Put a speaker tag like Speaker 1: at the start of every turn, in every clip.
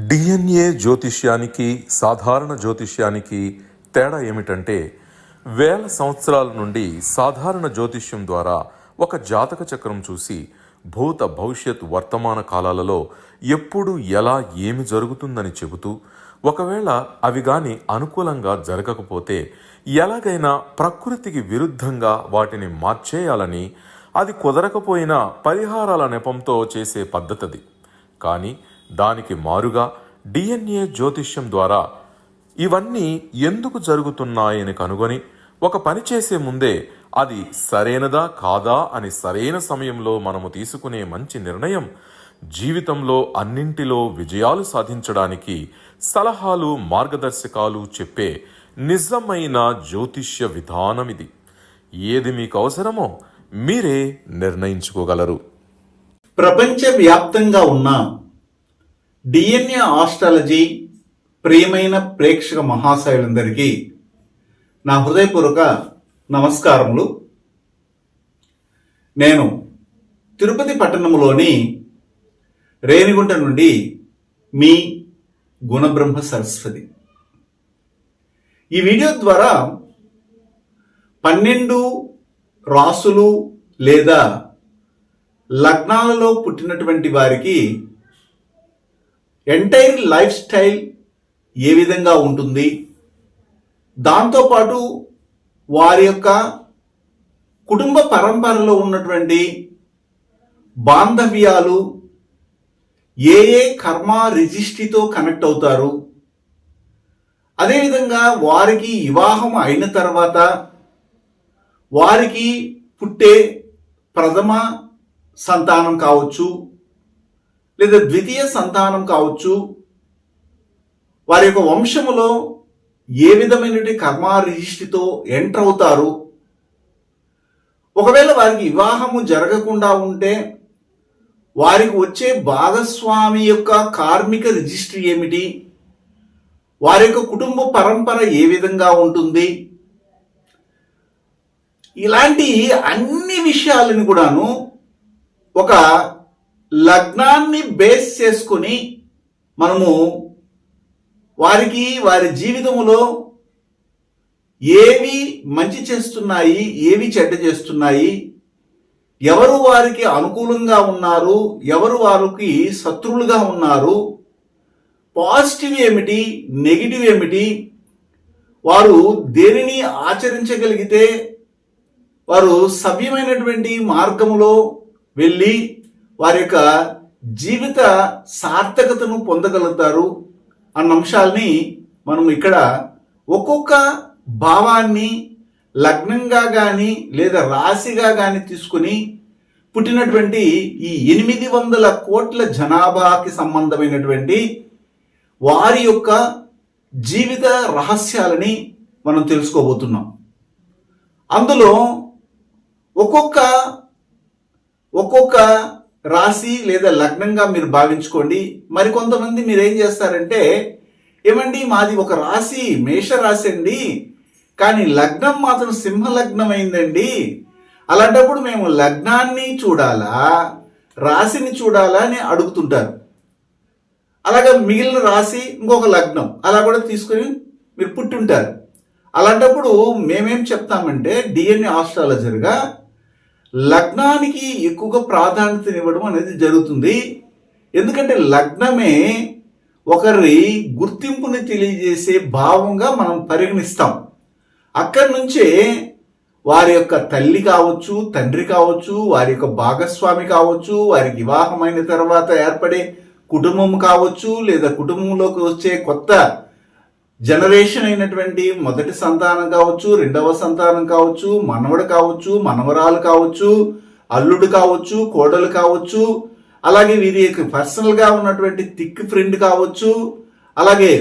Speaker 1: DNA జ్యోతిష్యానికి సాధారణ జ్యోతిష్యానికి తేడా ఏమిటంటే వేల సంవత్సరాల నుండి సాధారణ జ్యోతిష్యం ద్వారా ఒక జాతక చక్రం చూసి భూత భవిష్యత్ వర్తమాన కాలాలలో ఎప్పుడు ఎలా ఏమి జరుగుతుందని చెబుతూ ఒకవేళ అవి గాని అనుకూలంగా జరగకపోతే ఎలాగైనా ప్రకృతికి విరుద్ధంగా వాటిని మార్చేయాలని, అది కుదరకపోయినా పరిహారాల నెపంతో చేసే పద్ధతిది. కానీ దానికి మారుగా డిఎన్ఏ జ్యోతిష్యం ద్వారా ఇవన్నీ ఎందుకు జరుగుతున్నాయని కనుగొని ఒక పని చేసే ముందే అది సరైనదా కాదా అని సరైన సమయంలో మనము తీసుకునే మంచి నిర్ణయం జీవితంలో అన్నింటిలో విజయాలు సాధించడానికి సలహాలు మార్గదర్శకాలు చెప్పే నిజమైన జ్యోతిష్య విధానం ఇది. ఏది మీకు అవసరమో మీరే నిర్ణయించుకోగలరు.
Speaker 2: ప్రపంచవ్యాప్తంగా ఉన్న డిఎన్ఏ ఆస్ట్రాలజీ ప్రియమైన ప్రేక్షక మహాశయులందరికీ నా హృదయపూర్వక నమస్కారములు. నేను తిరుపతి పట్టణంలోని రేణిగుంట నుండి మీ గుణబ్రహ్మ సరస్వతి. ఈ వీడియో ద్వారా 12 రాసులు లేదా లగ్నాలలో పుట్టినటువంటి వారికి ఎంటైర్ లైఫ్ స్టైల్ ఏ విధంగా ఉంటుంది, దాంతోపాటు వారి యొక్క కుటుంబ పరంపరలో ఉన్నటువంటి బాంధవ్యాలు ఏ ఏ కర్మ రిజిస్ట్రీతో కనెక్ట్ అవుతారు, అదేవిధంగా వారికి వివాహం అయిన తర్వాత వారికి పుట్టే ప్రథమ సంతానం కావచ్చు లేదా ద్వితీయ సంతానం కావచ్చు, వారి యొక్క వంశములో ఏ విధమైనటువంటి కర్మ రిజిస్ట్రీతో ఎంటర్ అవుతారు, ఒకవేళ వారికి వివాహము జరగకుండా ఉంటే వారికి వచ్చే భాగస్వామి యొక్క కార్మిక రిజిస్ట్రీ ఏమిటి, వారి యొక్క కుటుంబ పరంపర ఏ విధంగా ఉంటుంది, ఇలాంటి అన్ని విషయాలను కూడాను ఒక లగ్నాన్ని బేస్ చేసుకొని మనము వారికి వారి జీవితంలో ఏవి మంచి చేస్తున్నాయి, ఏవి చెడ్డ చేస్తున్నాయి, ఎవరు వారికి అనుకూలంగా ఉన్నారు, ఎవరు వారికి శత్రువులుగా ఉన్నారు, పాజిటివ్ ఏమిటి, నెగిటివ్ ఏమిటి, వారు దేనిని ఆచరించగలిగితే వారు సవ్యమైనటువంటి మార్గములో వెళ్ళి వారి యొక్క జీవిత సార్థకతను పొందగలుగుతారు అన్న అంశాల్ని మనం ఇక్కడ ఒక్కొక్క భావాన్ని లగ్నంగా కానీ లేదా రాశిగా కానీ తీసుకుని పుట్టినటువంటి ఈ 800 కోట్ల జనాభాకి సంబంధమైనటువంటి వారి యొక్క జీవిత రహస్యాలని మనం తెలుసుకోబోతున్నాం. అందులో ఒక్కొక్క రాశి లేదా లగ్నంగా మీరు భావించుకోండి. మరికొంతమంది మీరు ఏం చేస్తారంటే, ఏమండి మాది ఒక రాశి మేషరాశి అండి, కానీ లగ్నం మాత్రం సింహ లగ్నం అయిందండి, అలాంటప్పుడు మేము లగ్నాన్ని చూడాలా రాశిని చూడాలా అని అడుగుతుంటారు. అలాగే మిగిలిన రాశి ఇంకొక లగ్నం అలా కూడా తీసుకొని మీరు పుట్టుంటారు. అలాంటప్పుడు మేమేం చెప్తామంటే డిఎన్ఏ ఆస్ట్రాలజర్గా లగ్నానికి ఎక్కువగా ప్రాధాన్యతనివ్వడం అనేది జరుగుతుంది. ఎందుకంటే లగ్నమే ఒకరి గుర్తింపుని తెలియజేసే భావంగా మనం పరిగణిస్తాం. అక్కడి నుంచే వారి యొక్క తల్లి కావచ్చు, తండ్రి కావచ్చు, వారి యొక్క భాగస్వామి కావచ్చు, వారికి వివాహమైన తర్వాత ఏర్పడే కుటుంబం కావచ్చు, లేదా కుటుంబంలోకి వచ్చే కొత్త జనరేషన్ అయినటువంటి మొదటి సంతానం కావచ్చు, రెండవ సంతానం కావచ్చు, మనవడు కావచ్చు, మనవరాలు కావచ్చు, అల్లుడు కావచ్చు, కోడలు కావచ్చు, అలాగే వీరి యొక్క పర్సనల్గా ఉన్నటువంటి థిక్ ఫ్రెండ్ కావచ్చు, అలాగే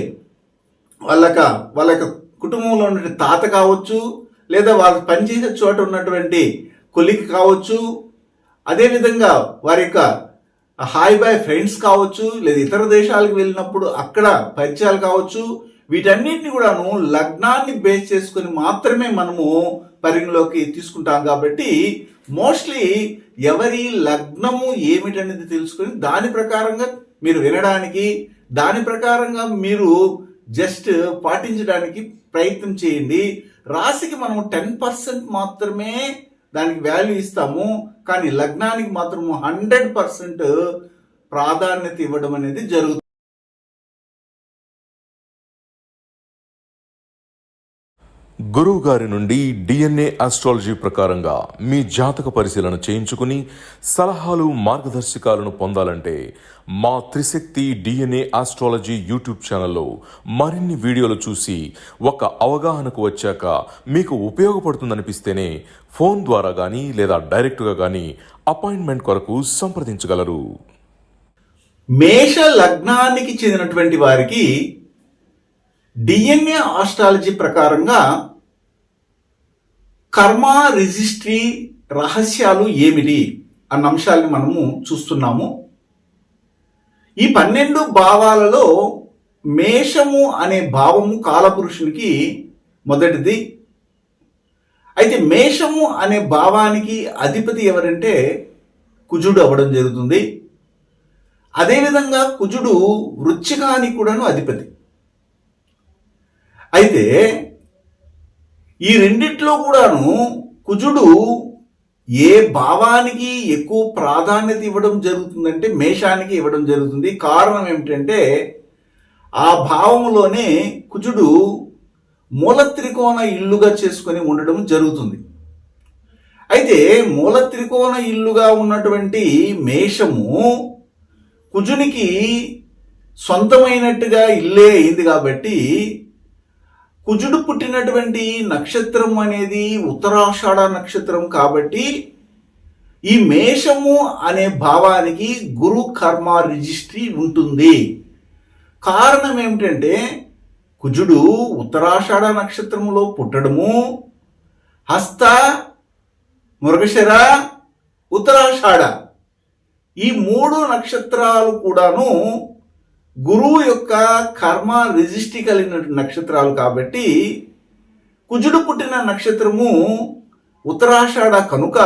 Speaker 2: వాళ్ళ యొక్క కుటుంబంలో ఉన్నటువంటి తాత కావచ్చు, లేదా వాళ్ళు పనిచేసే చోట ఉన్నటువంటి కొలిక్ కావచ్చు, అదేవిధంగా వారి యొక్క హాయ్ బాయ్ ఫ్రెండ్స్ కావచ్చు, లేదా ఇతర దేశాలకు వెళ్ళినప్పుడు అక్కడ పరిచయాలు కావచ్చు, వీటన్నిటిని కూడాను లగ్నాన్ని బేస్ చేసుకుని మాత్రమే మనము పరిగణలోకి తీసుకుంటాం. కాబట్టి మోస్ట్లీ ఎవరి లగ్నము ఏమిటనేది తెలుసుకొని దాని ప్రకారంగా మీరు వినడానికి దాని ప్రకారంగా మీరు జస్ట్ పాటించడానికి ప్రయత్నం చేయండి. రాశికి మనం 10% మాత్రమే దానికి వాల్యూ ఇస్తాము, కానీ లగ్నానికి మాత్రము 100% ప్రాధాన్యత ఇవ్వడం అనేది జరుగుతుంది.
Speaker 1: గురువు గారి నుండి డిఎన్ఏ ఆస్ట్రాలజీ ప్రకారంగా మీ జాతక పరిశీలన చేయించుకుని సలహాలు మార్గదర్శకాలను పొందాలంటే మా త్రిశక్తి డిఎన్ఏ ఆస్ట్రాలజీ యూట్యూబ్ ఛానల్లో మరిన్ని వీడియోలు చూసి ఒక అవగాహనకు వచ్చాక మీకు ఉపయోగపడుతుందనిపిస్తేనే ఫోన్ ద్వారా కానీ లేదా డైరెక్ట్గా కానీ అపాయింట్మెంట్ కొరకు సంప్రదించగలరు.
Speaker 2: మేష లగ్నానికి చెందినటువంటి వారికి డిఎన్ఏ ఆస్ట్రాలజీ ప్రకారంగా కర్మ రిజిస్ట్రీ రహస్యాలు ఏమిటి అన్న అంశాలని మనము చూస్తున్నాము. ఈ 12 భావాలలో మేషము అనే భావము కాలపురుషునికి మొదటిది. అయితే మేషము అనే భావానికి అధిపతి ఎవరంటే కుజుడు అవ్వడం జరుగుతుంది. అదేవిధంగా కుజుడు వృశ్చికానికి కూడాను అధిపతి. అయితే ఈ రెండిట్లో కూడాను కుజుడు ఏ భావానికి ఎక్కువ ప్రాధాన్యత ఇవ్వడం జరుగుతుందంటే మేషానికి ఇవ్వడం జరుగుతుంది. కారణం ఏమిటంటే ఆ భావంలోనే కుజుడు మూల త్రికోణ ఇల్లుగా చేసుకొని ఉండడం జరుగుతుంది. అయితే మూల త్రికోణ ఇల్లుగా ఉన్నటువంటి మేషము కుజునికి సొంతమైనట్టుగా ఇల్లే అయింది కాబట్టి కుజుడు పుట్టినటువంటి నక్షత్రం అనేది ఉత్తరాషాఢ నక్షత్రం కాబట్టి ఈ మేషము అనే భావానికి గురు కర్మ రిజిస్ట్రీ ఉంటుంది. కారణం ఏమిటంటే కుజుడు ఉత్తరాషాఢ నక్షత్రంలో పుట్టడము, హస్త, మృగశిర, ఉత్తరాషాఢ ఈ 3 నక్షత్రాలు కూడాను గురువు యొక్క కర్మ రిజిస్ట్రీ కలిగిన నక్షత్రాలు కాబట్టి కుజుడు పుట్టిన నక్షత్రము ఉత్తరాషాఢ కనుక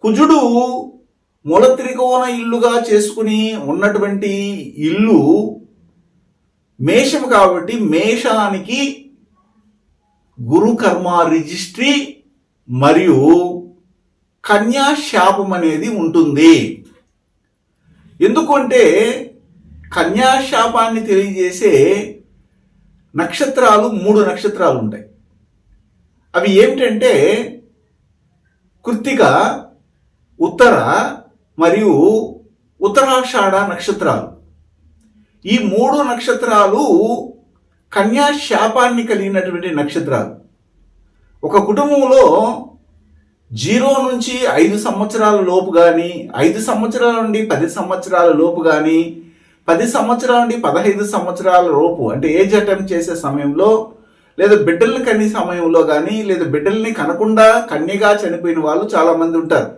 Speaker 2: కుజుడు మూల త్రికోణ ఇల్లుగా చేసుకుని ఉన్నటువంటి ఇల్లు మేషము కాబట్టి మేషానికి గురు కర్మ రిజిస్ట్రీ మరియు కన్యా శాపం అనేది ఉంటుంది. ఎందుకంటే కన్యా శాపాన్ని తెలియజేసే నక్షత్రాలు 3 నక్షత్రాలు ఉంటాయి. అవి ఏమిటంటే కృత్తిక, ఉత్తర మరియు ఉత్తరాషాఢ నక్షత్రాలు. ఈ 3 నక్షత్రాలు కన్యా శాపాన్ని కలిగినటువంటి నక్షత్రాలు. ఒక కుటుంబంలో 0 నుంచి 5 సంవత్సరాల లోపు కానీ, 5 సంవత్సరాల నుండి 10 సంవత్సరాల లోపు కానీ, 10 సంవత్సరాల నుండి 15 సంవత్సరాల లోపు అంటే ఏజ్ అటెంప్ట్ చేసే సమయంలో, లేదా బిడ్డల్ని కనే సమయంలో కానీ, లేదా బిడ్డల్ని కనకుండా కన్యగా చనిపోయిన వాళ్ళు చాలా మంది ఉంటారు,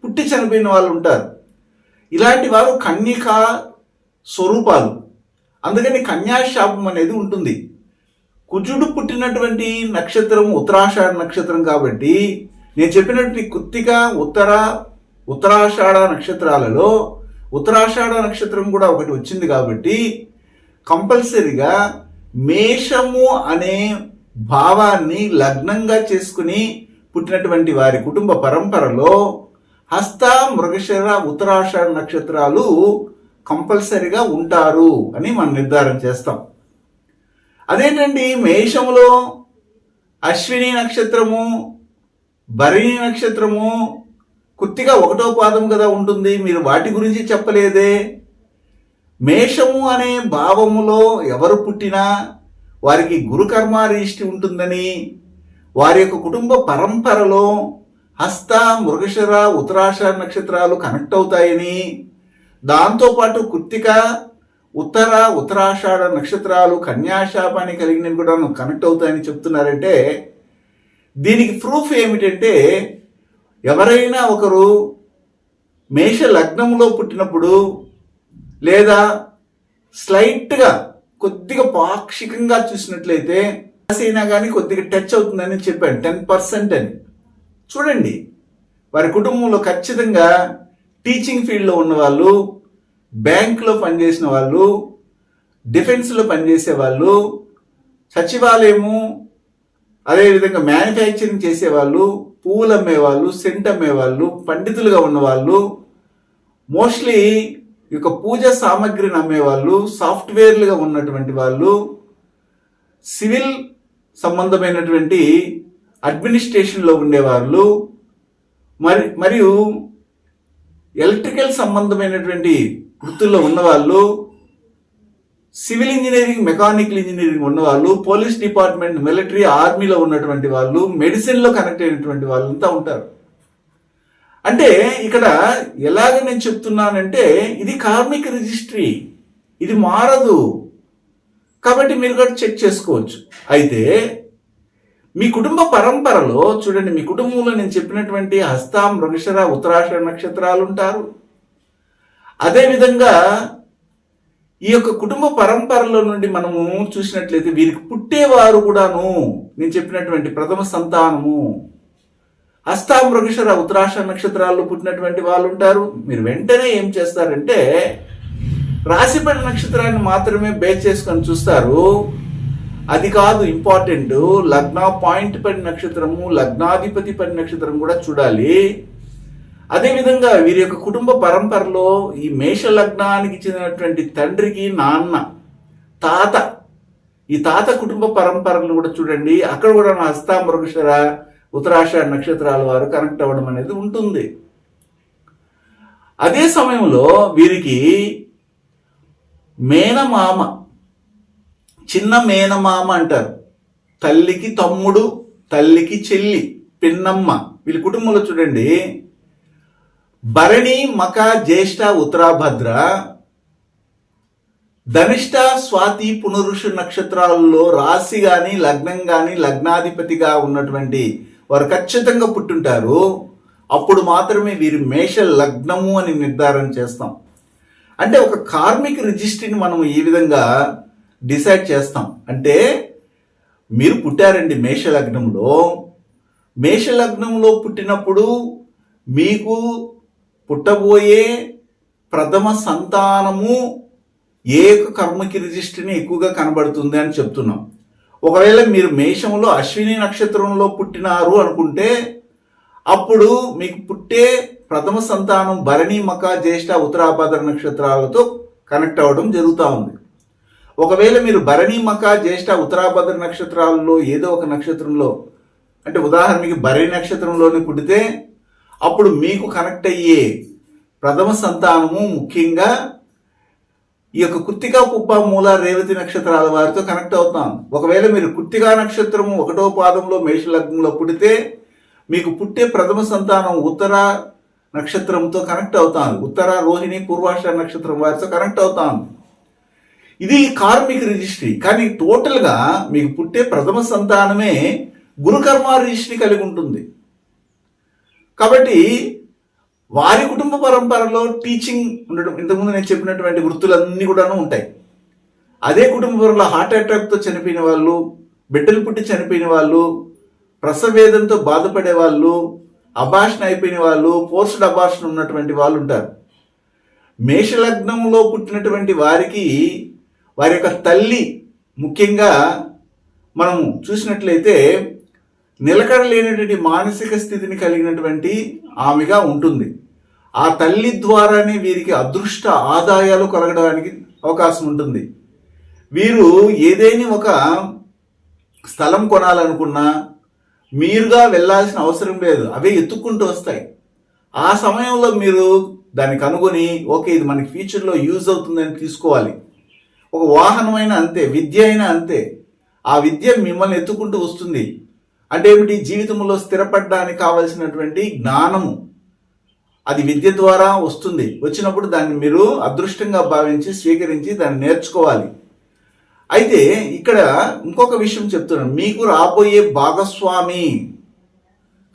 Speaker 2: పుట్టి చనిపోయిన వాళ్ళు ఉంటారు. ఇలాంటి వారు కన్యకా స్వరూపాలు. అందుకని కన్యాశాపం అనేది ఉంటుంది. కుజుడు పుట్టినటువంటి నక్షత్రం ఉత్తరాషాఢ నక్షత్రం కాబట్టి నేను చెప్పినటువంటి కృత్తిక, ఉత్తరాషాఢ నక్షత్రాలలో ఉత్తరాషాఢ నక్షత్రం కూడా ఒకటి వచ్చింది కాబట్టి కంపల్సరిగా మేషము అనే భావాన్ని లగ్నంగా చేసుకుని పుట్టినటువంటి వారి కుటుంబ పరంపరలో హస్త, మృగశిర, ఉత్తరాషాఢ నక్షత్రాలు కంపల్సరిగా ఉంటారు అని మనం నిర్ధారణ చేస్తాం. అదేంటండి మేషములో అశ్విని నక్షత్రము, భరణి నక్షత్రము, కృత్తిక 1వ పాదం కదా ఉంటుంది, మీరు వాటి గురించి చెప్పలేదే. మేషము అనే భావములో ఎవరు పుట్టినా వారికి గురుకర్మ రిజిస్ట్రీ ఉంటుందని, వారి యొక్క కుటుంబ పరంపరలో హస్త, మృగశిర, ఉత్తరాషాఢ నక్షత్రాలు కనెక్ట్ అవుతాయని, దాంతోపాటు కృత్తిక, ఉత్తరాషాఢ నక్షత్రాలు కన్యాశాపాన్ని కలిగినవి కూడా కనెక్ట్ అవుతాయని చెప్తున్నారంటే దీనికి ప్రూఫ్ ఏమిటంటే ఎవరైనా ఒకరు మేష లగ్నంలో పుట్టినప్పుడు లేదా స్లైట్గా కొద్దిగా పాక్షికంగా చూసినట్లయితే అయినా కానీ కొద్దిగా టచ్ అవుతుందని చెప్పాను, 10% అని. చూడండి, వారి కుటుంబంలో ఖచ్చితంగా టీచింగ్ ఫీల్డ్లో ఉన్నవాళ్ళు, బ్యాంకులో పనిచేసిన వాళ్ళు, డిఫెన్స్లో పనిచేసే వాళ్ళు, సచివాలయము, అదేవిధంగా మ్యానుఫ్యాక్చరింగ్ చేసేవాళ్ళు, పువ్వులు అమ్మేవాళ్ళు, సెంట్ అమ్మేవాళ్ళు, పండితులుగా ఉన్నవాళ్ళు, మోస్ట్లీ ఈ యొక్క పూజా సామాగ్రిని అమ్మేవాళ్ళు, సాఫ్ట్వేర్లుగా ఉన్నటువంటి వాళ్ళు, సివిల్ సంబంధమైనటువంటి అడ్మినిస్ట్రేషన్లో ఉండేవాళ్ళు, మరియు ఎలక్ట్రికల్ సంబంధమైనటువంటి వృత్తుల్లో ఉన్నవాళ్ళు, సివిల్ ఇంజనీరింగ్, మెకానికల్ ఇంజనీరింగ్ ఉన్నవాళ్ళు, పోలీస్ డిపార్ట్మెంట్, మిలిటరీ, ఆర్మీలో ఉన్నటువంటి వాళ్ళు, మెడిసిన్లో కనెక్ట్ అయినటువంటి వాళ్ళంతా ఉంటారు. అంటే ఇక్కడ ఎలాగ నేను చెప్తున్నానంటే ఇది కార్మిక రిజిస్ట్రీ, ఇది మారదు. కాబట్టి మీరు కూడా చెక్ చేసుకోవచ్చు. అయితే మీ కుటుంబ పరంపరలో చూడండి, మీ కుటుంబంలో నేను చెప్పినటువంటి హస్త, మృగశిర, ఉత్తరాషాఢ నక్షత్రాలు ఉంటారు. అదేవిధంగా ఈ యొక్క కుటుంబ పరంపరలో నుండి మనము చూసినట్లయితే వీరికి పుట్టేవారు కూడాను నేను చెప్పినటువంటి ప్రథమ సంతానము హస్త, మృగశిర, ఉత్తరాషాఢ నక్షత్రాల్లో పుట్టినటువంటి వాళ్ళు ఉంటారు. మీరు వెంటనే ఏం చేస్తారంటే రాశిపడి నక్షత్రాన్ని మాత్రమే బేస్ చేసుకొని చూస్తారు. అది కాదు ఇంపార్టెంట్, లగ్న పాయింట్ పడి నక్షత్రము, లగ్నాధిపతి పడి నక్షత్రం కూడా చూడాలి. అదేవిధంగా వీరి యొక్క కుటుంబ పరంపరలో ఈ మేష లగ్నానికి చెందినటువంటి తండ్రికి నాన్న, తాత, ఈ తాత కుటుంబ పరంపరలు కూడా చూడండి. అక్కడ కూడా హస్త, మృగశిర, ఉత్తరాషాఢ నక్షత్రాల వారు కనెక్ట్ అవ్వడం అనేది ఉంటుంది. అదే సమయంలో వీరికి మేనమామ, చిన్న మేనమామ అంటారు. తల్లికి తమ్ముడు, తల్లికి చెల్లి, పిన్నమ్మ, వీళ్ళ కుటుంబంలో చూడండి భరణి, మక, జ్యేష్ఠ, ఉత్తరాభద్ర, ధనిష్ట, స్వాతి, పునరుషు నక్షత్రాలలో రాశి గాని, లగ్నం గాని, లగ్నాధిపతిగా ఉన్నటువంటి వారు ఖచ్చితంగా పుట్టుంటారు. అప్పుడు మాత్రమే వీరి మేష లగ్నము అని నిర్ధారణ చేస్తాం. అంటే ఒక కార్మిక రిజిస్ట్రీని మనం ఈ విధంగా డిసైడ్ చేస్తాం. అంటే మీరు పుట్టారండి మేష లగ్నంలో, మేష లగ్నంలో పుట్టినప్పుడు మీకు పుట్టబోయే ప్రథమ సంతానము ఏ కర్మకి రిజిస్ట్రీని ఎక్కువగా కనబడుతుంది అని చెప్తున్నాం. ఒకవేళ మీరు మేషంలో అశ్విని నక్షత్రంలో పుట్టినారు అనుకుంటే అప్పుడు మీకు పుట్టే ప్రథమ సంతానం భరణి, మక, జ్యేష్ఠ, ఉత్తరాభద్ర నక్షత్రాలతో కనెక్ట్ అవ్వడం జరుగుతూ ఉంది. ఒకవేళ మీరు భరణి, మక, జ్యేష్ఠ, ఉత్తరాభద్ర నక్షత్రాలలో ఏదో ఒక నక్షత్రంలో, అంటే ఉదాహరణకి భరణి నక్షత్రంలోనే పుట్టితే అప్పుడు మీకు కనెక్ట్ అయ్యే ప్రథమ సంతానము ముఖ్యంగా ఈ యొక్క కృత్తిక, పుబ్బ, మూల, రేవతి నక్షత్రాల వారితో కనెక్ట్ అవుతాం. ఒకవేళ మీరు కృత్తికా నక్షత్రము 1వ పాదంలో మేషలగ్నంలో పుడితే మీకు పుట్టే ప్రథమ సంతానం ఉత్తర నక్షత్రంతో కనెక్ట్ అవుతాను. ఉత్తర, రోహిణి, పూర్వాషాఢ నక్షత్రం వారితో కనెక్ట్ అవుతాను. ఇది కార్మిక రిజిస్ట్రీ. కానీ టోటల్గా మీకు పుట్టే ప్రథమ సంతానమే గురుకర్మ రిజిస్ట్రీ కలిగి ఉంటుంది. కాబట్టి వారి కుటుంబ పరంపరలో టీచింగ్ ఉండడం, ఇంతకుముందు నేను చెప్పినటువంటి వృత్తులన్నీ కూడాను ఉంటాయి. అదే కుటుంబ పరంలో హార్ట్ అటాక్తో చనిపోయిన వాళ్ళు, బిడ్డలు పుట్టి చనిపోయిన వాళ్ళు, ప్రసవేదంతో బాధపడే వాళ్ళు, అబార్షన్ అయిపోయిన వాళ్ళు, పోస్టెడ్ అబార్షన్ ఉన్నటువంటి వాళ్ళు ఉంటారు. మేషలగ్నంలో పుట్టినటువంటి వారికి వారి యొక్క తల్లి ముఖ్యంగా మనం చూసినట్లయితే నిలకడ లేనటువంటి మానసిక స్థితిని కలిగినటువంటి ఆమెగా ఉంటుంది. ఆ తల్లి ద్వారానే వీరికి అదృష్ట ఆదాయాలు కలగడానికి అవకాశం ఉంటుంది. వీరు ఏదైనా ఒక స్థలం కొనాలనుకున్నా మీరుగా వెళ్ళాల్సిన అవసరం లేదు, అవే ఎత్తుక్కుంటూ వస్తాయి. ఆ సమయంలో మీరు దాన్ని కనుగొని ఓకే ఇది మనకి ఫ్యూచర్లో యూజ్ అవుతుందని తీసుకోవాలి. ఒక వాహనం అయినా అంతే, విద్య అయినా అంతే. ఆ విద్య మిమ్మల్ని ఎత్తుకుంటూ వస్తుంది. అంటే ఏమిటి? జీవితంలో స్థిరపడడానికి కావలసినటువంటి జ్ఞానము అది విద్య ద్వారా వస్తుంది. వచ్చినప్పుడు దాన్ని మీరు అదృష్టంగా భావించి స్వీకరించి దాన్ని నేర్చుకోవాలి. అయితే ఇక్కడ ఇంకొక విషయం చెప్తున్నాను, మీకు రాబోయే భాగస్వామి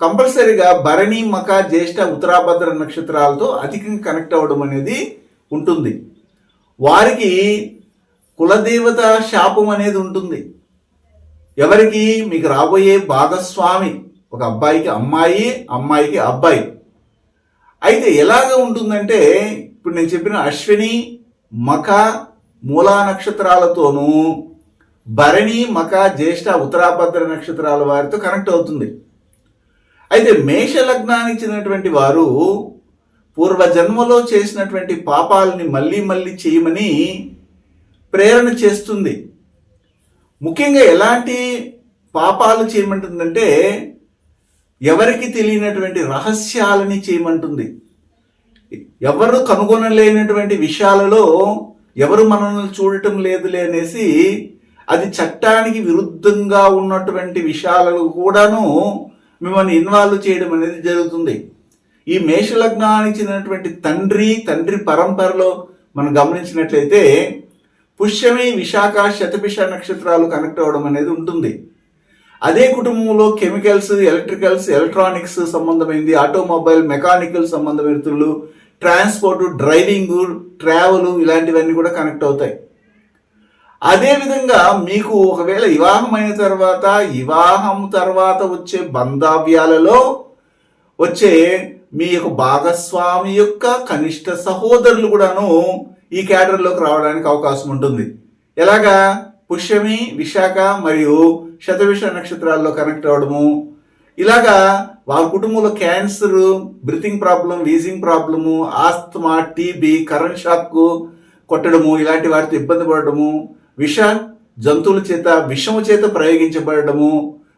Speaker 2: కంపల్సరీగా భరణి, మక, జ్యేష్ఠ, ఉత్తరాభద్ర నక్షత్రాలతో అధికంగా కనెక్ట్ అవ్వడం అనేది ఉంటుంది. వారికి కులదేవత శాపం అనేది ఉంటుంది. ఎవరికి? మీకు రాబోయే భాగస్వామి. ఒక అబ్బాయికి అమ్మాయి, అమ్మాయికి అబ్బాయి. అయితే ఎలాగ ఉంటుందంటే ఇప్పుడు నేను చెప్పిన అశ్విని, మఖ, మూలా నక్షత్రాలతోనూ భరణి, మఖ, జ్యేష్ఠ, ఉత్తరాభద్ర నక్షత్రాల వారితో కనెక్ట్ అవుతుంది. అయితే మేష లగ్నానికి చెందినటువంటి వారు పూర్వజన్మలో చేసినటువంటి పాపాలని మళ్ళీ మళ్ళీ చేయమని ప్రేరణ చేస్తుంది. ముఖ్యంగా ఎలాంటి పాపాలు చేయమంటుందంటే ఎవరికి తెలియనటువంటి రహస్యాలని చేయమంటుంది. ఎవరు కనుగొనలేనటువంటి విషయాలలో ఎవరు మనల్ని చూడటం లేదులే అనేసి అది చట్టానికి విరుద్ధంగా ఉన్నటువంటి విషయాలను కూడాను మిమ్మల్ని ఇన్వాల్వ్ చేయడం అనేది జరుగుతుంది. ఈ మేషలగ్నానికి చెందినటువంటి తండ్రి పరంపరలో మనం గమనించినట్లయితే పుష్యమి, విశాఖ, శతభిష నక్షత్రాలు కనెక్ట్ అవ్వడం అనేది ఉంటుంది. అదే కుటుంబంలో కెమికల్స్, ఎలక్ట్రికల్స్, ఎలక్ట్రానిక్స్ సంబంధమైంది, ఆటోమొబైల్, మెకానికల్ సంబంధమైన ట్రాన్స్పోర్ట్, డ్రైవింగ్, ట్రావెల్ ఇలాంటివన్నీ కూడా కనెక్ట్ అవుతాయి. అదేవిధంగా మీకు ఒకవేళ వివాహం తర్వాత వచ్చే బంధావ్యాలలో వచ్చే మీ యొక్క భాగస్వామి యొక్క కనిష్ట సహోదరులు కూడాను ఈ క్యాడర్లోకి రావడానికి అవకాశం ఉంటుంది. ఎలాగా? పుష్యమి, విశాఖ మరియు శతభిష నక్షత్రాల్లో కనెక్ట్ అవ్వడము. ఇలాగా వారి కుటుంబంలో cancer, breathing problem, wheezing problem, asthma, TB, current shock కొట్టడము, ఇలాంటి వాటితో ఇబ్బంది పడడము, జంతువుల చేత విషము చేత ప్రయోగించబడము,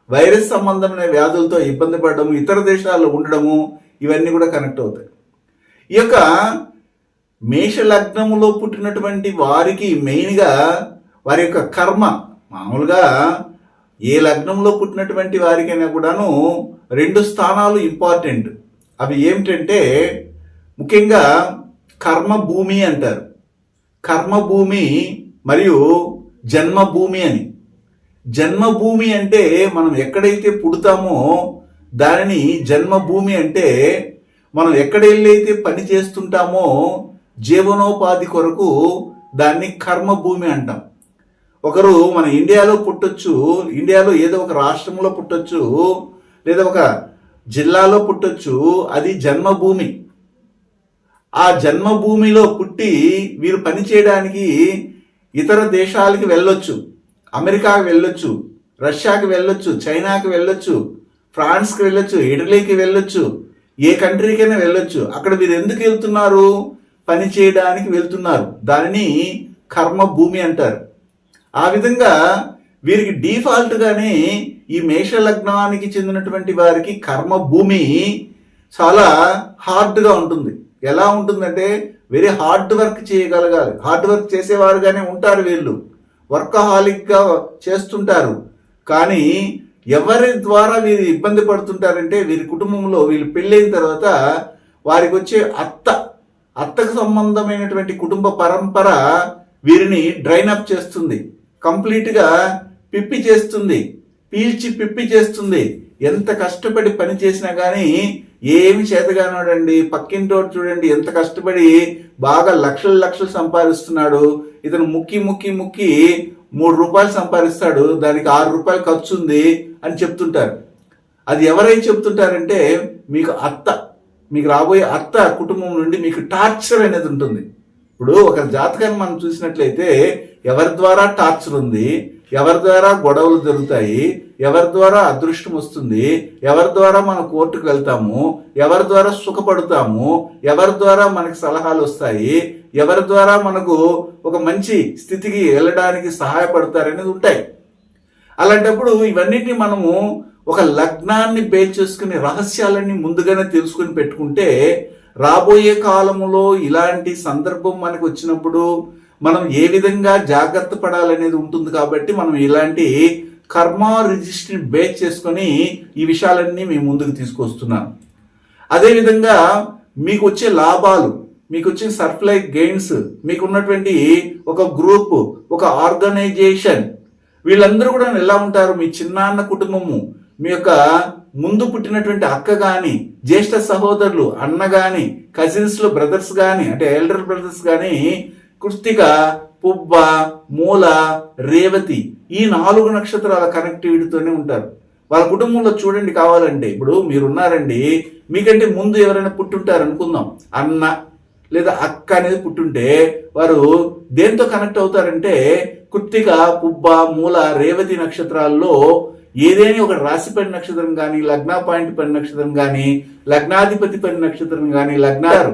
Speaker 2: వైరస్ సంబంధమైన వ్యాధులతో ఇబ్బంది పడడము, ఇతర దేశాల్లో ఉండడము, ఇవన్నీ కూడా కనెక్ట్ అవుతాయి. ఈ యొక్క మేష లగ్నములో పుట్టినటువంటి వారికి మెయిన్గా వారి యొక్క కర్మ, మామూలుగా ఏ లగ్నంలో పుట్టినటువంటి వారికైనా కూడాను 2 స్థానాలు ఇంపార్టెంట్. అవి ఏమిటంటే ముఖ్యంగా కర్మభూమి అంటారు. కర్మభూమి మరియు జన్మభూమి అని. జన్మభూమి అంటే మనం ఎక్కడైతే పుడతామో దానిని జన్మభూమి అంటే మనం ఎక్కడెళ్ళైతే పని చేస్తుంటామో జీవనోపాధి కొరకు దాన్ని కర్మభూమి అంటాం. ఒకరు మన ఇండియాలో పుట్టొచ్చు, ఇండియాలో ఏదో ఒక రాష్ట్రంలో పుట్టొచ్చు, లేదా ఒక జిల్లాలో పుట్టొచ్చు, అది జన్మభూమి. ఆ జన్మభూమిలో పుట్టి వీరు పని చేయడానికి ఇతర దేశాలకి వెళ్ళొచ్చు, అమెరికాకి వెళ్ళొచ్చు, రష్యాకి వెళ్ళొచ్చు, చైనాకి వెళ్ళొచ్చు, ఫ్రాన్స్కి వెళ్ళొచ్చు, ఇటలీకి వెళ్ళొచ్చు, ఏ కంట్రీకైనా వెళ్ళొచ్చు. అక్కడ వీరు ఎందుకు వెళ్తున్నారు? పని చేయడానికి వెళ్తున్నారు. దానిని కర్మభూమి అంటారు. ఆ విధంగా వీరికి డిఫాల్ట్గానే ఈ మేష లగ్నానికి చెందినటువంటి వారికి కర్మభూమి చాలా హార్డ్గా ఉంటుంది. ఎలా ఉంటుందంటే వెరీ హార్డ్ వర్క్ చేయగలగాలి. హార్డ్ వర్క్ చేసేవారుగానే ఉంటారు వీళ్ళు, వర్కహాలిక్గా చేస్తుంటారు. కానీ ఎవరి ద్వారా వీరు ఇబ్బంది పడుతుంటారంటే వీరి కుటుంబంలో వీళ్ళు పెళ్ళైన తర్వాత వారికి వచ్చే అత్తకు సంబంధమైనటువంటి కుటుంబ పరంపర వీరిని డ్రైన్ అప్ చేస్తుంది, కంప్లీట్గా పిప్పి చేస్తుంది, పీల్చి పిప్పి చేస్తుంది. ఎంత కష్టపడి పని చేసినా కానీ ఏమి చేతగానాడండి. పక్కింటోడు చూడండి ఎంత కష్టపడి బాగా లక్షలు సంపాదిస్తున్నాడు, ఇతను ముక్కి 3 రూపాయలు సంపాదిస్తాడు, దానికి 6 రూపాయలు ఖర్చు ఉంది అని చెప్తుంటారు. అది ఎవరైతే చెప్తుంటారంటే మీకు రాబోయే అత్త కుటుంబం నుండి మీకు టార్చర్ అనేది ఉంటుంది. ఇప్పుడు ఒక జాతకాన్ని మనం చూసినట్లయితే ఎవరి ద్వారా టార్చర్ ఉంది, ఎవరి ద్వారా గొడవలు జరుగుతాయి, ఎవరి ద్వారా అదృష్టం వస్తుంది, ఎవరి ద్వారా మనం కోర్టుకు వెళ్తాము, ఎవరి ద్వారా సుఖపడతాము, ఎవరి ద్వారా మనకి సలహాలు వస్తాయి, ఎవరి ద్వారా మనకు ఒక మంచి స్థితికి వెళ్ళడానికి సహాయపడతారనేది ఉంటాయి. అలాంటప్పుడు ఇవన్నిటిని మనము ఒక లగ్నాన్ని బేస్ చేసుకుని రహస్యాలన్నీ ముందుగానే తెలుసుకుని పెట్టుకుంటే రాబోయే కాలంలో ఇలాంటి సందర్భం మనకు వచ్చినప్పుడు మనం ఏ విధంగా జాగ్రత్త పడాలనేది ఉంటుంది. కాబట్టి మనం ఇలాంటి కర్మ రిజిస్ట్రీని బేస్ చేసుకొని ఈ విషయాలన్నీ మేము ముందుకు తీసుకొస్తున్నాం. అదేవిధంగా మీకు వచ్చే లాభాలు, మీకు వచ్చే సర్ప్లై గెయిన్స్, మీకు ఉన్నటువంటి ఒక గ్రూప్, ఒక ఆర్గనైజేషన్, వీళ్ళందరూ కూడా ఎలా ఉంటారు? మీ చిన్నాన్న కుటుంబము, మీ యొక్క ముందు పుట్టినటువంటి అక్క కానీ, జ్యేష్ఠ సహోదరులు, అన్న కానీ, కజిన్స్లో బ్రదర్స్ కానీ, అంటే ఎల్డర్ బ్రదర్స్ కానీ, కృత్తిక, పుబ్బ, మూల, రేవతి, ఈ 4 నక్షత్రాల కనెక్టివిటీతోనే ఉంటారు. వాళ్ళ కుటుంబంలో చూడండి, కావాలంటే ఇప్పుడు మీరున్నారండి, మీకంటే ముందు ఎవరైనా పుట్టుంటారు అనుకుందాం, అన్న లేదా అక్క అనేది పుట్టుంటే వారు దేంతో కనెక్ట్ అవుతారంటే కృత్తిక, పుబ్బ, మూల, రేవతి నక్షత్రాల్లో ఏదైనా ఒక రాశి పడిన నక్షత్రం కానీ, లగ్న పాయింట్ పడిన నక్షత్రం కానీ, లగ్నాధిపతి పడిన నక్షత్రం కానీ, లగ్నారు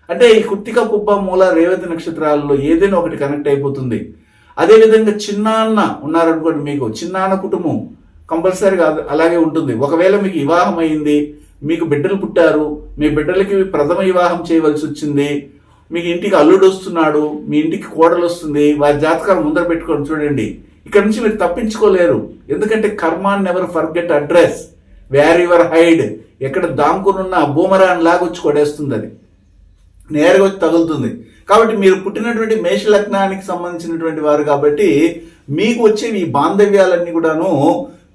Speaker 2: అంటే ఈ కృత్తిక, పుబ్బ, మూల, రేవతి నక్షత్రాల్లో ఏదైనా ఒకటి కనెక్ట్ అయిపోతుంది. అదేవిధంగా చిన్నాన్న ఉన్నారనుకోండి, మీకు చిన్నాన్న కుటుంబం కంపల్సరీగా అలాగే ఉంటుంది. ఒకవేళ మీకు వివాహం అయింది, మీకు బిడ్డలు పుట్టారు, మీ బిడ్డలకి ప్రథమ వివాహం చేయవలసి వచ్చింది, మీకు ఇంటికి అల్లుడు వస్తున్నాడు, మీ ఇంటికి కోడలు వస్తుంది, వారి జాతకాలు ముందర పెట్టుకొని చూడండి. ఇక్కడ నుంచి మీరు తప్పించుకోలేరు. ఎందుకంటే karma never forget address, where your hide. ఎక్కడ దాంకునున్న బూమరాన్ లాగా వచ్చి కొడేస్తుంది, అది నేరుగా వచ్చి తగులుతుంది. కాబట్టి మీరు పుట్టినటువంటి మేష లగ్నానికి సంబంధించినటువంటి వారు కాబట్టి మీకు వచ్చే ఈ బాంధవ్యాలన్నీ కూడాను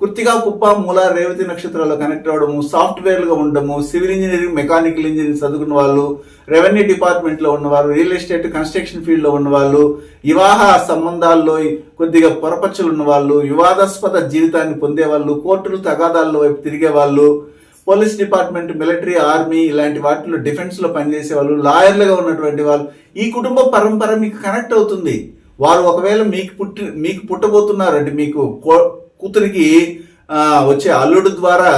Speaker 2: కృత్తిక, పుబ్బ, మూల, రేవతి నక్షత్రాల్లో కనెక్ట్ అవ్వడము, సాఫ్ట్వేర్లుగా ఉండడము, సివిల్ ఇంజనీరింగ్, మెకానికల్ ఇంజనీరింగ్ చదువుకున్న వాళ్ళు, రెవెన్యూ డిపార్ట్మెంట్లో ఉన్నవారు, రియల్ ఎస్టేట్, కన్స్ట్రక్షన్ ఫీల్డ్లో ఉన్నవాళ్ళు, వివాహ సంబంధాల్లో కొద్దిగా పొరపచ్చులు ఉన్నవాళ్ళు, వివాదాస్పద జీవితాన్ని పొందేవాళ్ళు, కోర్టులు తగాదాల్లో వైపు తిరిగే వాళ్ళు, పోలీస్ డిపార్ట్మెంట్, మిలిటరీ, ఆర్మీ ఇలాంటి వాటిలో డిఫెన్స్ లో పనిచేసే వాళ్ళు, లాయర్లుగా ఉన్నటువంటి వాళ్ళు, ఈ కుటుంబ పరంపర మీకు కనెక్ట్ అవుతుంది. వారు ఒకవేళ మీకు పుట్టబోతున్నారు అంటే మీకు కూతురికి వచ్చే అల్లుడు ద్వారా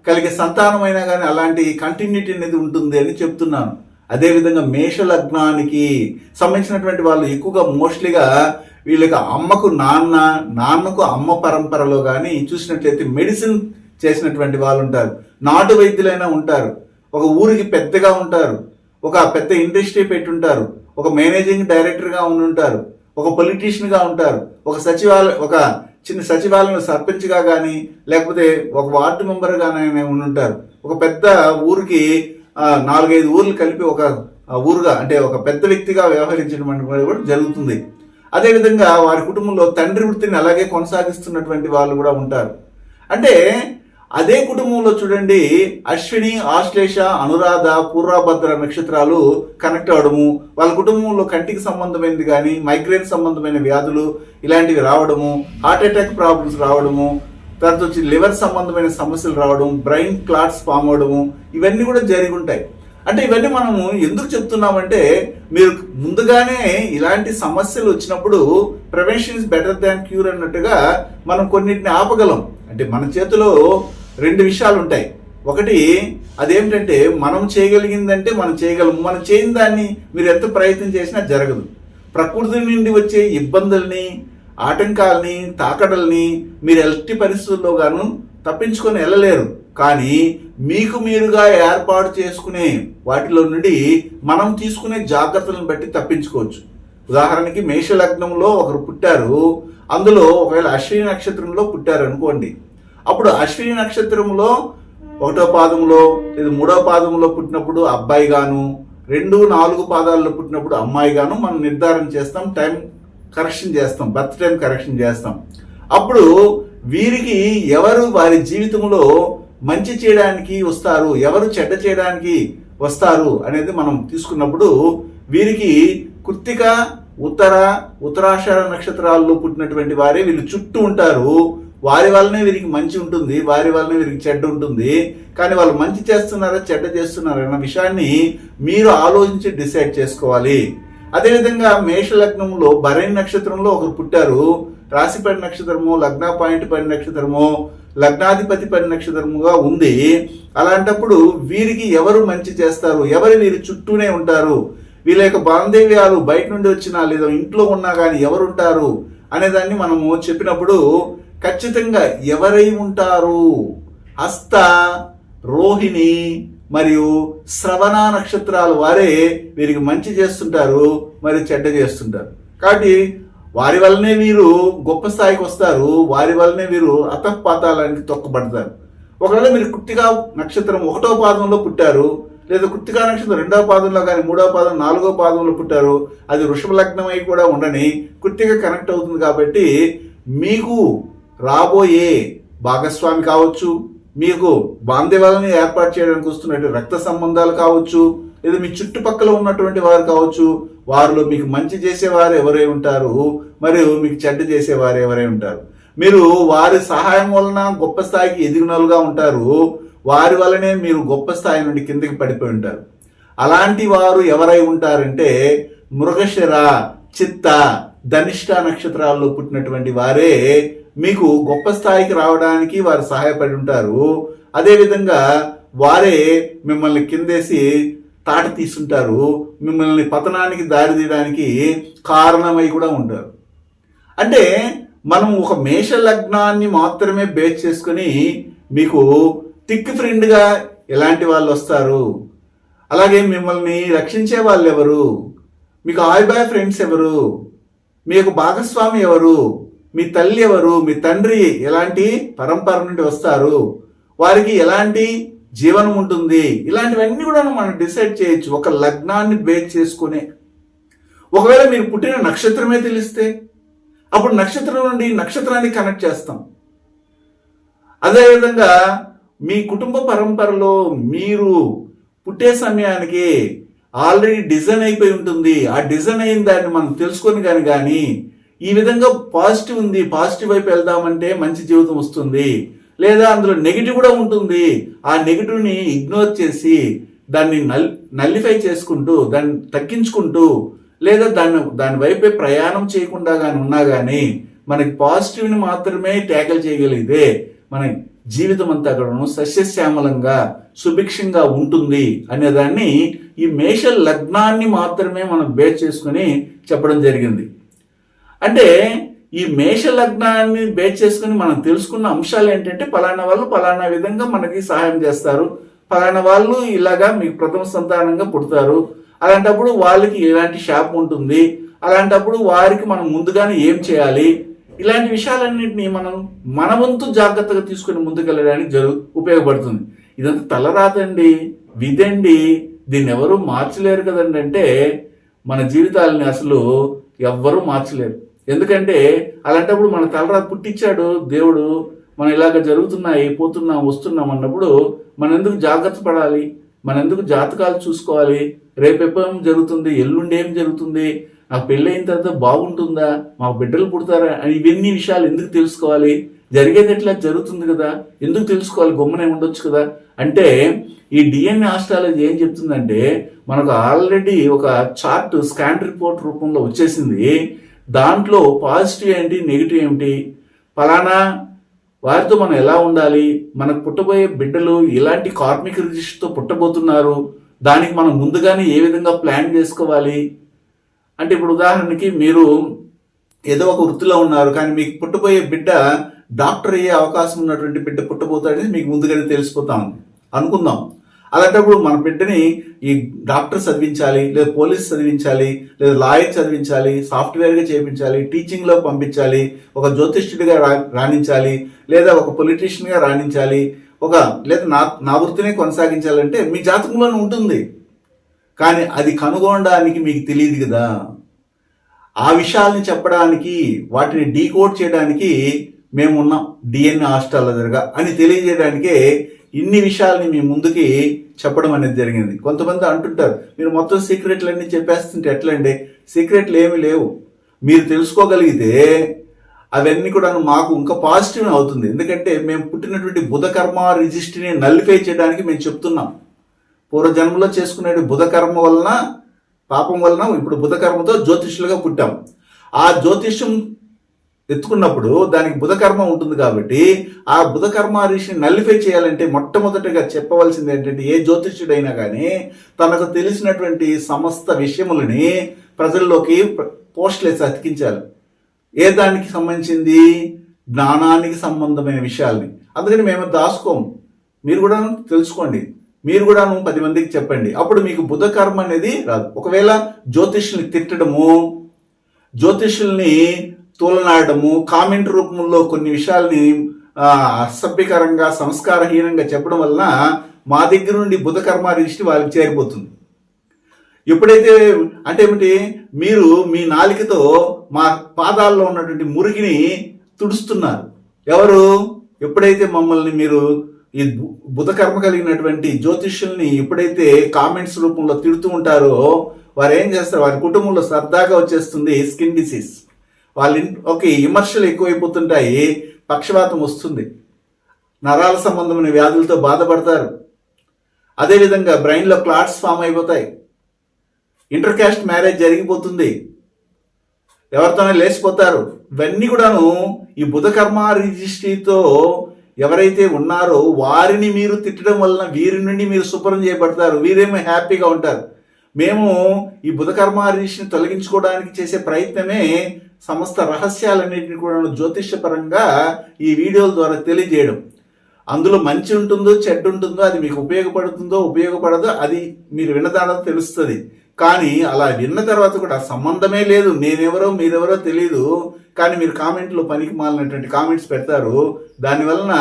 Speaker 2: కలిగే సంతానమైనా కానీ అలాంటి కంటిన్యూటీ అనేది ఉంటుంది అని చెప్తున్నాను. అదేవిధంగా మేష లగ్నానికి సంబంధించినటువంటి వాళ్ళు ఎక్కువగా మోస్ట్లీగా వీళ్ళకి అమ్మకు నాన్న, నాన్నకు అమ్మ పరంపరలో కానీ చూసినట్లయితే మెడిసిన్ చేసినటువంటి వాళ్ళు ఉంటారు, నాటు వైద్యులైనా ఉంటారు, ఒక ఊరికి పెద్దగా ఉంటారు, ఒక పెద్ద ఇండస్ట్రీ పెట్టుంటారు, ఒక మేనేజింగ్ డైరెక్టర్గా ఉంటారు, ఒక పొలిటీషియన్గా ఉంటారు, ఒక చిన్న సచివాలయంలో సర్పంచ్గా కానీ లేకపోతే ఒక వార్డు మెంబర్గా ఉంటారు, ఒక పెద్ద ఊరికి 4-5 ఊర్లు కలిపి ఒక ఊరుగా అంటే ఒక పెద్ద వ్యక్తిగా వ్యవహరించడం కూడా జరుగుతుంది. అదేవిధంగా వారి కుటుంబంలో తండ్రి వృత్తిని అలాగే కొనసాగిస్తున్నటువంటి వాళ్ళు కూడా ఉంటారు. అంటే అదే కుటుంబంలో చూడండి అశ్విని, ఆశ్లేష, అనురాధ, పూర్వభద్ర నక్షత్రాలు కనెక్ట్ అవడము, వాళ్ళ కుటుంబంలో కంటికి సంబంధమైనది కానీ మైగ్రేన్ సంబంధమైన వ్యాధులు ఇలాంటివి రావడము, హార్ట్ అటాక్ ప్రాబ్లమ్స్ రావడము, తర్వాత వచ్చి లివర్ సంబంధమైన సమస్యలు రావడం, బ్రెయిన్ క్లాట్స్ ఫామ్ అవడము, ఇవన్నీ కూడా జరిగి ఉంటాయి. అంటే ఇవన్నీ మనము ఎందుకు చెప్తున్నామంటే మీరు ముందుగానే ఇలాంటి సమస్యలు వచ్చినప్పుడు prevention is better than cure అన్నట్టుగా మనం కొన్నిటిని ఆపగలం. అంటే మన చేతిలో 2 విషయాలు ఉంటాయి. ఒకటి అదేమిటంటే మనం చేయగలిగిందంటే మనం చేయగలము, మనం చేయని దాన్ని మీరు ఎంత ప్రయత్నం చేసినా జరగదు. ప్రకృతి నుండి వచ్చే ఇబ్బందుల్ని, ఆటంకాలని, తాకడల్ని మీరు ఎట్టి పరిస్థితుల్లో గాను తప్పించుకొని వెళ్ళలేరు. కానీ మీకు మీరుగా ఏర్పాటు చేసుకునే వాటిలో నుండి మనం తీసుకునే జాగ్రత్తలను బట్టి తప్పించుకోవచ్చు. ఉదాహరణకి మేష లగ్నంలో ఒకరు పుట్టారు, అందులో ఒకవేళ అశ్విని నక్షత్రంలో పుట్టారు అనుకోండి, అప్పుడు అశ్విని నక్షత్రంలో 1వ పాదంలో లేదా 3వ పాదంలో పుట్టినప్పుడు అబ్బాయి గాను, 2, 4 పాదాల్లో పుట్టినప్పుడు అమ్మాయి గాను మనం నిర్ధారణ చేస్తాం, టైం కరెక్షన్ చేస్తాం, బర్త్ టైం కరెక్షన్ చేస్తాం. అప్పుడు వీరికి ఎవరు వారి జీవితంలో మంచి చేయడానికి వస్తారు, ఎవరు చెడ్డ చేయడానికి వస్తారు అనేది మనం తీసుకున్నప్పుడు వీరికి కృత్తిక, ఉత్తరాషాఢ నక్షత్రాల్లో పుట్టినటువంటి వారే వీళ్ళు చుట్టూ ఉంటారు. వారి వల్లనే వీరికి మంచి ఉంటుంది, వారి వల్లనే వీరికి చెడ్డ ఉంటుంది. కానీ వాళ్ళు మంచి చేస్తున్నారా చెడ్డ చేస్తున్నారా అన్న విషయాన్ని మీరు ఆలోచించి డిసైడ్ చేసుకోవాలి. అదేవిధంగా మేష లగ్నంలో భరణి నక్షత్రంలో ఒకరు పుట్టారు, రాశి పడి నక్షత్రము, లగ్న పాయింట్ పడి నక్షత్రము, లగ్నాధిపతి పడి నక్షత్రముగా ఉంది. అలాంటప్పుడు వీరికి ఎవరు మంచి చేస్తారు, ఎవరు వీరి చుట్టూనే ఉంటారు, వీళ్ళ యొక్క బాంధవ్యాలు బయట నుండి వచ్చినా లేదా ఇంట్లో ఉన్నా కానీ ఎవరు ఉంటారు అనేదాన్ని మనము చెప్పినప్పుడు ఖచ్చితంగా ఎవరై ఉంటారు, హస్త, రోహిణి మరియు శ్రవణ నక్షత్రాలు వారే వీరికి మంచి చేస్తుంటారు మరియు చెడ్డ చేస్తుంటారు. కాబట్టి వారి వల్లనే వీరు గొప్ప స్థాయికి వస్తారు, వారి వల్లనే వీరు అతఃపాతాలానికి తొక్కబడతారు. ఒకవేళ మీరు కృత్తిక నక్షత్రం 1వ పాదంలో పుట్టారు, లేదా కృత్తిక నక్షత్రం 2వ పాదంలో కానీ 3వ పాదం 4వ పాదంలో పుట్టారు, అది వృషభ లగ్నం అయి కూడా ఉండని కృత్తిక కనెక్ట్ అవుతుంది. కాబట్టి మీకు రాబోయే భాగస్వామి కావచ్చు, మీకు బాంధవ్యాలను ఏర్పాటు చేయడానికి వస్తున్నట్టు రక్త సంబంధాలు కావచ్చు, లేదా మీ చుట్టుపక్కల ఉన్నటువంటి వారు కావచ్చు, వారిలో మీకు మంచి చేసేవారు ఎవరై ఉంటారు మరియు మీకు చెడ్డ చేసేవారు ఎవరై ఉంటారు. మీరు వారి సహాయం వలన గొప్ప స్థాయికి ఎదిగినలుగా ఉంటారు, వారి వల్లనే మీరు గొప్ప స్థాయి నుండి కిందకి పడిపోయి ఉంటారు. అలాంటి వారు ఎవరై ఉంటారంటే మృగశిర, చిత్త, ధనిష్ట నక్షత్రాల్లో పుట్టినటువంటి వారే మీకు గొప్ప స్థాయికి రావడానికి వారు సహాయపడి ఉంటారు. అదేవిధంగా వారే మిమ్మల్ని కిందేసి తాట తీసుంటారు, మిమ్మల్ని పతనానికి దారి తీయడానికి కారణమై కూడా ఉంటారు. అంటే మనం ఒక మేష లగ్నాన్ని మాత్రమే బేస్ చేసుకుని మీకు థిక్ ఫ్రెండ్గా ఎలాంటి వాళ్ళు వస్తారు, అలాగే మిమ్మల్ని రక్షించే వాళ్ళు ఎవరు, మీకు బాయ్ ఫ్రెండ్స్ ఎవరు, మీ యొక్క భాగస్వామి ఎవరు, మీ తల్లి ఎవరు, మీ తండ్రి ఎలాంటి పరంపర నుండి వస్తారు, వారికి ఎలాంటి జీవనం ఉంటుంది, ఇలాంటివన్నీ కూడా మనం డిసైడ్ చేయొచ్చు ఒక లగ్నాన్ని బేస్ చేసుకునే. ఒకవేళ మీరు పుట్టిన నక్షత్రమే తెలిస్తే అప్పుడు నక్షత్రం నుండి నక్షత్రాన్ని కనెక్ట్ చేస్తాం. అదేవిధంగా మీ కుటుంబ పరంపరలో మీరు పుట్టే సమయానికి ఆల్రెడీ డిజైన్ అయిపోయి ఉంటుంది. ఆ డిజైన్ అయిన దాన్ని మనం తెలుసుకొని కానీ ఈ విధంగా పాజిటివ్ ఉంది, పాజిటివ్ వైపు వెళ్దామంటే మంచి జీవితం వస్తుంది, లేదా అందులో నెగిటివ్ కూడా ఉంటుంది, ఆ నెగిటివ్ని ఇగ్నోర్ చేసి దాన్ని నల్లిఫై చేసుకుంటూ దాన్ని తగ్గించుకుంటూ లేదా దాని వైపే ప్రయాణం చేయకుండా కానీ ఉన్నా కానీ మనకి పాజిటివ్ని మాత్రమే ట్యాకిల్ చేయగలిగితే మన జీవితం అంతా కూడా సస్యశ్యామలంగా సుభిక్షంగా ఉంటుంది అనేదాన్ని ఈ మేష లగ్నాన్ని మాత్రమే మనం బేస్ చేసుకుని చెప్పడం జరిగింది. అంటే ఈ మేష లగ్నాన్ని బేస్ చేసుకుని మనం తెలుసుకున్న అంశాలు ఏంటంటే పలానా వాళ్ళు పలానా విధంగా మనకి సహాయం చేస్తారు, పలానా వాళ్ళు ఇలాగా మీకు ప్రథమ సంతానంగా పుడతారు, అలాంటప్పుడు వాళ్ళకి ఎలాంటి శాపం ఉంటుంది, అలాంటప్పుడు వారికి మనం ముందుగానే ఏం చేయాలి, ఇలాంటి విషయాలన్నింటినీ మనం మన వంతు జాగ్రత్తగా తీసుకుని ముందుకెళ్ళడానికి ఉపయోగపడుతుంది. ఇదంతా తలరాతండి, విధండి, దీన్ని ఎవరు మార్చలేరు కదండి. అంటే మన జీవితాలని అసలు ఎవ్వరూ మార్చలేరు. ఎందుకంటే అలాంటప్పుడు మన తలరాత పుట్టించాడు దేవుడు, మనం ఇలాగ జరుగుతున్నాయి, పోతున్నాం, వస్తున్నాం అన్నప్పుడు మనం ఎందుకు జాగ్రత్త పడాలి, మనం ఎందుకు జాతకాలు చూసుకోవాలి, రేపెప్పేం జరుగుతుంది, ఎల్లుండి ఏం జరుగుతుంది, నాకు పెళ్ళైన తర్వాత బాగుంటుందా, మా బిడ్డలు పుడతారా, ఇవన్నీ విషయాలు ఎందుకు తెలుసుకోవాలి, జరిగేది ఎట్లా జరుగుతుంది కదా, ఎందుకు తెలుసుకోవాలి, గమ్మునే ఉండొచ్చు కదా. అంటే ఈ డిఎన్ఏ ఆస్ట్రాలజీ ఏం చెప్తుందంటే మనకు ఆల్రెడీ ఒక చార్ట్ స్కాన్ రిపోర్ట్ రూపంలో వచ్చేసింది. దాంట్లో పాజిటివ్ ఏంటి, నెగిటివ్ ఏంటి, ఫలానా వారితో మనం ఎలా ఉండాలి, మనకు పుట్టబోయే బిడ్డలు ఇలాంటి కార్మిక రిజిస్టర్తో పుట్టబోతున్నారు, దానికి మనం ముందుగానే ఏ విధంగా ప్లాన్ చేసుకోవాలి. అంటే ఇప్పుడు ఉదాహరణకి మీరు ఏదో ఒక వృత్తిలో ఉన్నారు, కానీ మీకు పుట్టబోయే బిడ్డ డాక్టర్ అయ్యే అవకాశం ఉన్నటువంటి బిడ్డ పుట్టబోతాడని మీకు ముందుగానే తెలిసిపోతా ఉంది అనుకుందాం. అలాంటప్పుడు మన బిడ్డని ఈ డాక్టర్ చదివించాలి, లేదా పోలీస్ చదివించాలి, లేదా లాయర్ చదివించాలి, సాఫ్ట్వేర్గా చేయించాలి, టీచింగ్లో పంపించాలి, ఒక జ్యోతిష్యుడిగా రాణించాలి, లేదా ఒక పొలిటీషియన్గా రాణించాలి, లేదా నా వృత్తినే కొనసాగించాలంటే మీ జాతకంలోనే ఉంటుంది. కానీ అది కనుగొనడానికి మీకు తెలియదు కదా. ఆ విషయాల్ని చెప్పడానికి, వాటిని డీకోడ్ చేయడానికి మేమున్నాం డిఎన్ఏ ఆస్ట్రాలజర్గా అని తెలియజేయడానికే ఇన్ని విషయాల్ని మీ ముందుకి చెప్పడం అనేది జరిగింది. కొంతమంది అంటుంటారు మీరు మొత్తం సీక్రెట్లన్నీ చెప్పేస్తుంటే ఎట్లండి, సీక్రెట్లు ఏమీ లేవు. మీరు తెలుసుకోగలిగితే అవన్నీ కూడా మాకు ఇంకా పాజిటివ్ అవుతుంది. ఎందుకంటే మేము పుట్టినటువంటి బుధకర్మ రిజిస్ట్రీని నల్లిఫై చేయడానికి మేము చెప్తున్నాం. పూర్వజన్మలో చేసుకునే బుధకర్మ వలన, పాపం వలన ఇప్పుడు బుధకర్మతో జ్యోతిష్యులుగా పుట్టాం. ఆ జ్యోతిష్యం ఎత్తుకున్నప్పుడు దానికి బుధకర్మ ఉంటుంది కాబట్టి ఆ బుధకర్మ ఋషిని నల్లిఫై చేయాలంటే మొట్టమొదటిగా చెప్పవలసింది ఏంటంటే ఏ జ్యోతిష్యుడైనా కానీ తనకు తెలిసినటువంటి సమస్త విషయములని ప్రజల్లోకి పోస్టులేసి అతికించాలి. ఏ దానికి సంబంధించింది, జ్ఞానానికి సంబంధమైన విషయాల్ని. అందుకని మేము దాచుకోము, మీరు కూడా తెలుసుకోండి, మీరు కూడా 10 మందికి చెప్పండి. అప్పుడు మీకు బుధకర్మ అనేది రాదు. ఒకవేళ జ్యోతిష్యుల్ని తిట్టడము, జ్యోతిష్యుల్ని తూలనాడము, కామెంట్ రూపంలో కొన్ని విషయాల్ని అసభ్యకరంగా సంస్కారహీనంగా చెప్పడం వలన మా దగ్గర నుండి బుధకర్మ రిజిస్ట్రీ వాళ్ళకి చేరిపోతుంది. ఎప్పుడైతే అంటే ఏమిటి, మీరు మీ నాలికతో మా పాదాల్లో ఉన్నటువంటి మురికిని తుడుస్తున్నారు. ఎవరు? ఎప్పుడైతే మమ్మల్ని మీరు ఈ బుధకర్మ కలిగినటువంటి జ్యోతిష్యుల్ని ఎప్పుడైతే కామెంట్స్ రూపంలో తిడుతూ ఉంటారో వారు ఏం చేస్తారు, వారి కుటుంబంలో సరదాగా వచ్చేస్తుంది స్కిన్ డిసీజ్, విమర్శలు ఎక్కువైపోతుంటాయి, పక్షవాతం వస్తుంది, నరాల సంబంధమైన వ్యాధులతో బాధపడతారు. అదేవిధంగా బ్రెయిన్లో క్లాట్స్ ఫామ్ అయిపోతాయి, ఇంటర్ క్యాస్ట్ మ్యారేజ్ జరిగిపోతుంది, ఎవరితోనే లేచిపోతారు. ఇవన్నీ కూడాను ఈ బుధ కర్మ రిజిస్ట్రీతో ఎవరైతే ఉన్నారో వారిని మీరు తిట్టడం వలన వీరి నుండి మీరు శుభ్రం చేయబడతారు. వీరేమో హ్యాపీగా ఉంటారు. మేము ఈ బుధ కర్మ రిజిస్ట్రీని తొలగించుకోవడానికి చేసే ప్రయత్నమే సమస్త రహస్యాలన్నింటినీ కూడా జ్యోతిష్యపరంగా ఈ వీడియోల ద్వారా తెలియజేయడం. అందులో మంచి ఉంటుందో చెడ్డ ఉంటుందో, అది మీకు ఉపయోగపడుతుందో ఉపయోగపడదో అది మీరు విన్న తర్వాత తెలుస్తుంది. కానీ అలా విన్న తర్వాత కూడా సంబంధమే లేదు, నేనెవరో మీరెవరో తెలియదు, కానీ మీరు కామెంట్లో పనికి మాలినటువంటి కామెంట్స్ పెడతారు. దానివలన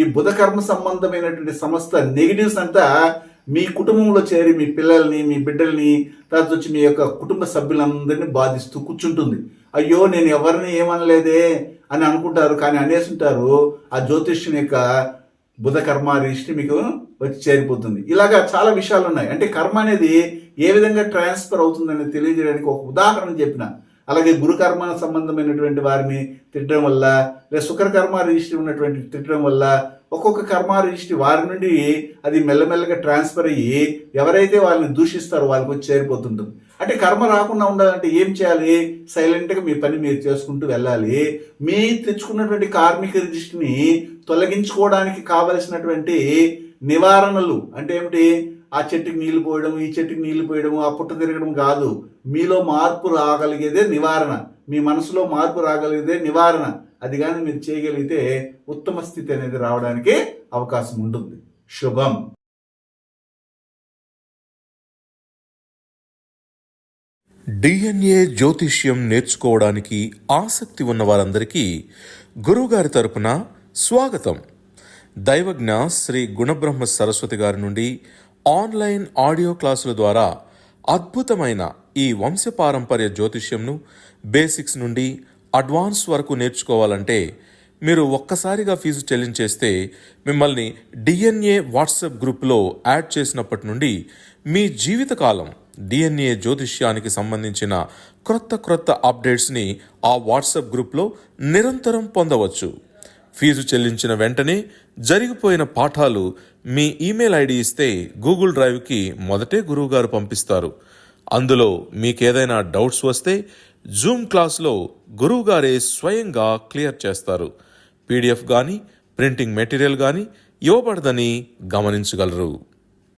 Speaker 2: ఈ బుధ కర్మ సంబంధమైనటువంటి సమస్త నెగిటివ్స్ అంతా మీ కుటుంబంలో చేరి మీ పిల్లల్ని, మీ బిడ్డల్ని, తర్వాత వచ్చి మీ యొక్క కుటుంబ సభ్యులందరినీ బాధిస్తూ కూర్చుంటుంది. అయ్యో నేను ఎవరిని ఏమనలేదే అని అనుకుంటారు, కానీ అనేసుంటారు. ఆ జ్యోతిష్యుని యొక్క బుధ కర్మ రిజిస్ట్రీ మీకు వచ్చి చేరిపోతుంది. ఇలాగా చాలా విషయాలు ఉన్నాయి. అంటే కర్మ అనేది ఏ విధంగా ట్రాన్స్ఫర్ అవుతుందని తెలియజేయడానికి ఒక ఉదాహరణ చెప్పిన. అలాగే గురుకర్మ సంబంధమైనటువంటి వారిని తిట్టడం వల్ల, లేదా శుక్రకర్మ రిజిస్ట్రీ ఉన్నటువంటి తిట్టడం వల్ల ఒక్కొక్క కర్మ రిజిస్ట్రీ వారి నుండి అది మెల్లమెల్లగా ట్రాన్స్ఫర్ అయ్యి ఎవరైతే వాళ్ళని దూషిస్తారో వాళ్ళకి వచ్చి చేరిపోతుంటుంది. అంటే కర్మ రాకుండా ఉండాలంటే ఏం చేయాలి? సైలెంట్గా మీ పని మీరు చేసుకుంటూ వెళ్ళాలి. మీ తెచ్చుకున్నటువంటి కార్మిక రిజిస్ట్రీని తొలగించుకోవడానికి కావలసినటువంటి నివారణలు అంటే ఏమిటి? ఆ చెట్టుకి నీళ్లు పోయడం, ఈ చెట్టుకి నీళ్లు పోయడం, ఆ పుట్ట తిరగడం కాదు. మీలో మార్పు రాగలిగేదే నివారణ, మీ మనసులో మార్పు రాగలిగేదే నివారణ. అది కానీ మీరు చేయగలిగితే ఉత్తమ స్థితి అనేది రావడానికి అవకాశం ఉంటుంది. శుభం.
Speaker 1: డిఎన్ఏ జ్యోతిష్యం నేర్చుకోవడానికి ఆసక్తి ఉన్న వారందరికీ గురువుగారి తరపున స్వాగతం. దైవజ్ఞ శ్రీ గుణబ్రహ్మ సరస్వతి గారి నుండి ఆన్లైన్ ఆడియో క్లాసుల ద్వారా అద్భుతమైన ఈ వంశపారంపర్య జ్యోతిష్యంను బేసిక్స్ నుండి అడ్వాన్స్ వరకు నేర్చుకోవాలంటే మీరు ఒక్కసారిగా ఫీజు చెల్లించేస్తే మిమ్మల్ని డిఎన్ఏ వాట్సాప్ గ్రూప్లో యాడ్ చేసినప్పటి నుండి మీ జీవితకాలం డిఎన్ఏ జ్యోతిష్యానికి సంబంధించిన క్రొత్త అప్డేట్స్ని ఆ వాట్సాప్ గ్రూప్లో నిరంతరం పొందవచ్చు. ఫీజు చెల్లించిన వెంటనే జరిగిపోయిన పాఠాలు మీ ఈమెయిల్ ఐడి ఇస్తే గూగుల్ డ్రైవ్కి మొదటే గురువుగారు పంపిస్తారు. అందులో మీకేదైనా డౌట్స్ వస్తే జూమ్ క్లాస్లో గురువుగారే స్వయంగా క్లియర్ చేస్తారు. పీడిఎఫ్ కానీ ప్రింటింగ్ మెటీరియల్ కానీ ఇవ్వబడదని గమనించగలరు.